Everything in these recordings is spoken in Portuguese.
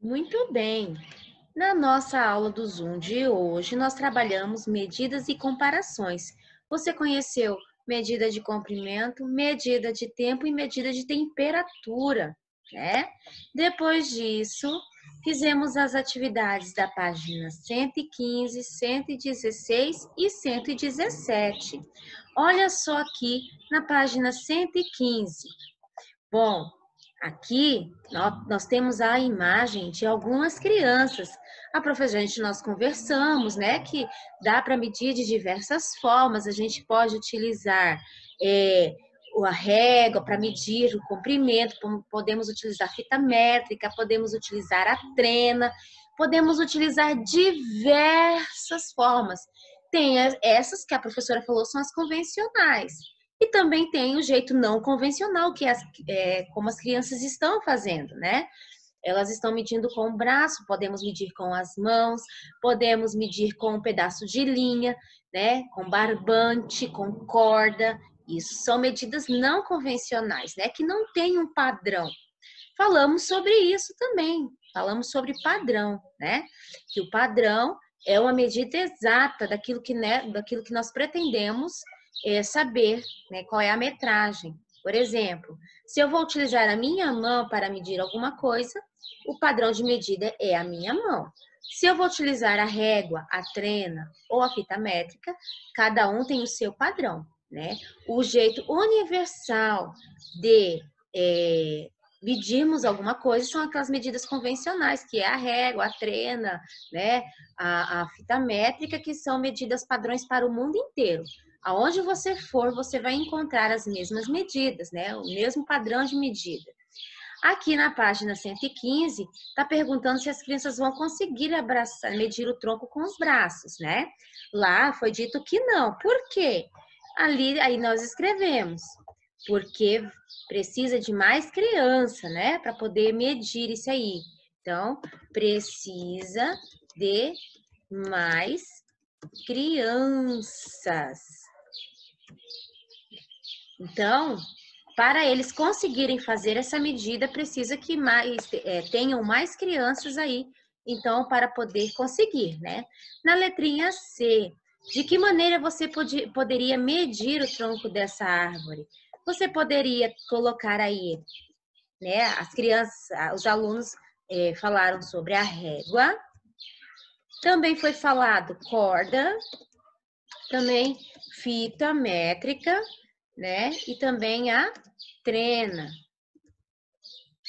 Muito bem. Na nossa aula do Zoom de hoje, nós trabalhamos medidas e comparações. Você conheceu medida de comprimento, medida de tempo e medida de temperatura, né? Depois disso, fizemos as atividades da página 115, 116 e 117. Olha só aqui na página 115. Bom, aqui nós temos a imagem de algumas crianças. A professora, nós conversamos, né, que dá para medir de diversas formas. A gente pode utilizar a régua para medir o comprimento, podemos utilizar fita métrica, podemos utilizar a trena, podemos utilizar diversas formas. Tem essas que a professora falou, são as convencionais. E também tem o jeito não convencional, que é como as crianças estão fazendo, né? Elas estão medindo com o braço, podemos medir com as mãos, podemos medir com um pedaço de linha, né? Com barbante, com corda. Isso são medidas não convencionais, né? Que não tem um padrão. Falamos sobre isso também, falamos sobre padrão, né? Que o padrão é uma medida exata daquilo que nós pretendemos saber, né, qual é a metragem. Por exemplo, se eu vou utilizar a minha mão para medir alguma coisa, o padrão de medida é a minha mão. Se eu vou utilizar a régua, a trena ou a fita métrica, cada um tem o seu padrão, né? O jeito universal de medirmos alguma coisa são aquelas medidas convencionais, que é a régua, a trena, né? A fita métrica, que são medidas padrões para o mundo inteiro. Aonde você for, você vai encontrar as mesmas medidas, né? O mesmo padrão de medida. Aqui na página 115, está perguntando se as crianças vão conseguir medir o tronco com os braços, né? Lá foi dito que não. Por quê? Aí nós escrevemos. Porque precisa de mais criança, né? Para poder medir isso aí. Então, precisa de mais crianças. Então, para eles conseguirem fazer essa medida, precisa que tenham mais crianças aí, então, para poder conseguir, né? Na letrinha C, de que maneira você poderia medir o tronco dessa árvore? Você poderia colocar aí, né? As crianças, os alunos falaram sobre a régua, também foi falado corda, também fita métrica, né? E também a trena.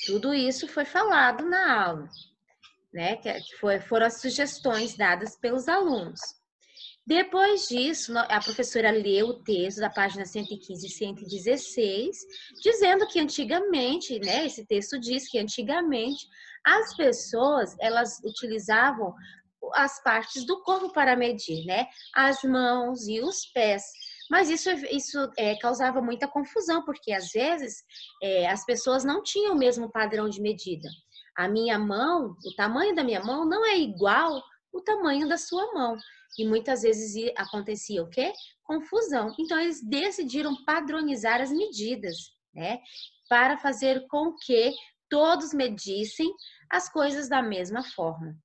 Tudo isso foi falado na aula, né? Foram as sugestões dadas pelos alunos. Depois disso, a professora leu o texto da página 115 e 116, dizendo que antigamente, né? Esse texto diz que antigamente as pessoas, elas utilizavam as partes do corpo para medir, né? As mãos e os pés. Mas isso causava muita confusão, porque às vezes as pessoas não tinham o mesmo padrão de medida. A minha mão, o tamanho da minha mão não é igual ao tamanho da sua mão. E muitas vezes acontecia o quê? Confusão. Então, eles decidiram padronizar as medidas, né? Para fazer com que todos medissem as coisas da mesma forma.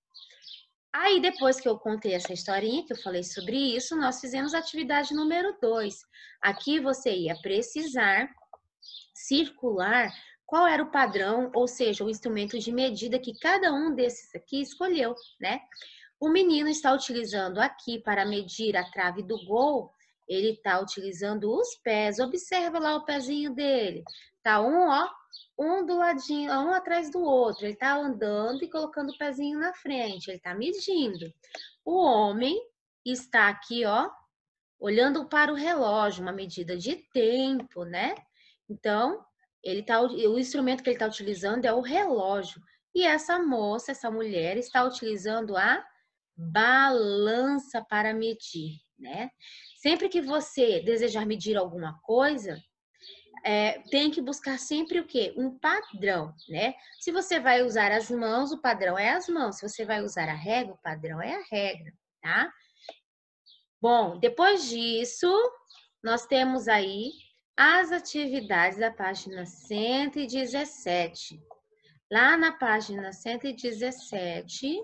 Aí, depois que eu contei essa historinha, que eu falei sobre isso, nós fizemos a atividade número 2. Aqui você ia precisar circular qual era o padrão, ou seja, o instrumento de medida que cada um desses aqui escolheu, né? O menino está utilizando aqui para medir a trave do gol, ele está utilizando os pés. Observa lá o pezinho dele. Tá um do ladinho, um atrás do outro. Ele está andando e colocando o pezinho na frente. Ele está medindo. O homem está aqui, olhando para o relógio, uma medida de tempo, né? Então, o instrumento que ele está utilizando é o relógio. E essa moça, essa mulher, está utilizando a balança para medir, né? Sempre que você desejar medir alguma coisa, tem que buscar sempre o quê? Um padrão, né? Se você vai usar as mãos, o padrão é as mãos. Se você vai usar a régua, o padrão é a regra, tá? Bom, depois disso, nós temos aí as atividades da página 117. Lá na página 117,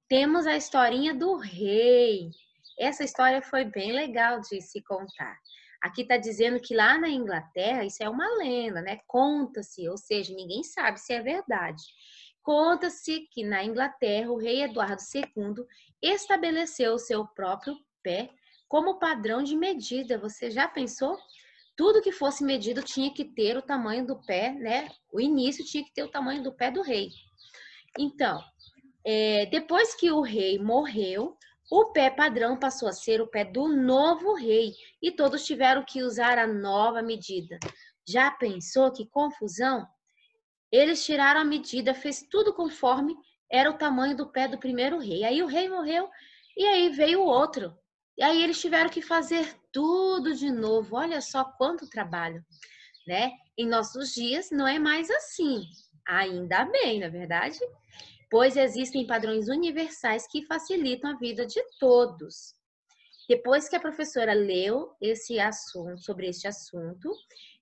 temos a historinha do rei. Essa história foi bem legal de se contar. Aqui está dizendo que lá na Inglaterra, isso é uma lenda, né? Conta-se, ou seja, ninguém sabe se é verdade. Conta-se que na Inglaterra, o rei Eduardo II estabeleceu o seu próprio pé como padrão de medida. Você já pensou? Tudo que fosse medido tinha que ter o tamanho do pé, né? O início tinha que ter o tamanho do pé do rei. Então, depois que o rei morreu, o pé padrão passou a ser o pé do novo rei e todos tiveram que usar a nova medida. Já pensou que confusão? Eles tiraram a medida, fez tudo conforme era o tamanho do pé do primeiro rei. Aí o rei morreu e aí veio o outro. E aí eles tiveram que fazer tudo de novo. Olha só quanto trabalho, né? Em nossos dias não é mais assim. Ainda bem, não é verdade? Pois existem padrões universais que facilitam a vida de todos. Depois que a professora leu sobre este assunto,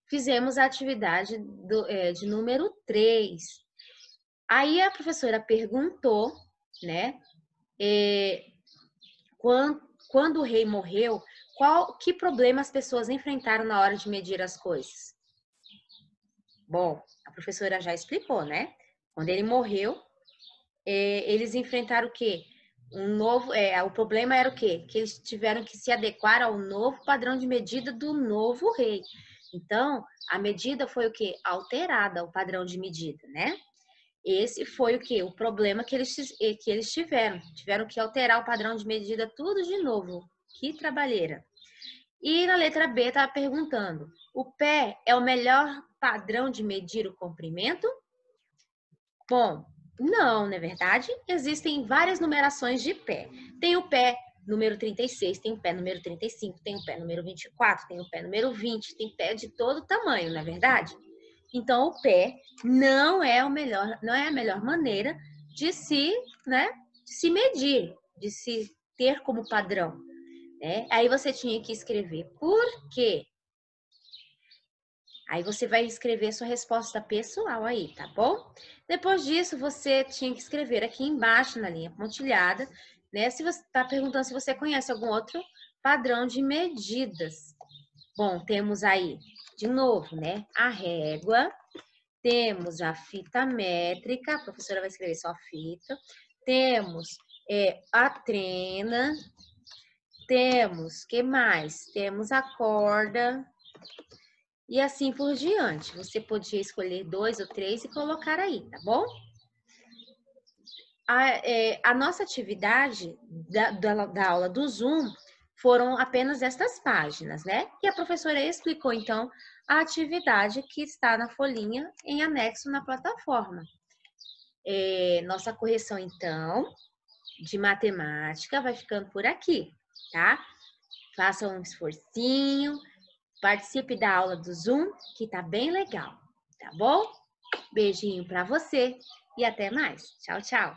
fizemos a atividade de número 3. Aí a professora perguntou, né, quando o rei morreu, que problema as pessoas enfrentaram na hora de medir as coisas? Bom, a professora já explicou, né? Quando ele morreu, eles enfrentaram o quê? O problema era o quê? Que eles tiveram que se adequar ao novo padrão de medida do novo rei. Então, a medida foi o quê? Alterada, o padrão de medida, né? Esse foi o quê? O problema que eles tiveram. Tiveram que alterar o padrão de medida tudo de novo. Que trabalheira. E na letra B estava perguntando: o pé é o melhor padrão de medir o comprimento? Bom, não é verdade? Existem várias numerações de pé. Tem o pé número 36, tem o pé número 35, tem o pé número 24, tem o pé número 20, tem pé de todo tamanho, não é verdade? Então, o pé não é a melhor maneira de se medir, de se ter como padrão, né? Aí você tinha que escrever por quê? Aí você vai escrever sua resposta pessoal aí, tá bom? Depois disso, você tinha que escrever aqui embaixo, na linha pontilhada, né? Se você está perguntando se você conhece algum outro padrão de medidas. Bom, temos aí, de novo, né? A régua, temos a fita métrica, a professora vai escrever só a fita. Temos a trena. Temos, que mais? Temos a corda. E assim por diante. Você podia escolher 2 ou 3 e colocar aí, tá bom? A nossa atividade da aula do Zoom foram apenas estas páginas, né? E a professora explicou, então, a atividade que está na folhinha em anexo na plataforma. Nossa correção, então, de matemática vai ficando por aqui, tá? Faça um esforcinho. Participe da aula do Zoom, que tá bem legal, tá bom? Beijinho para você e até mais. Tchau, tchau.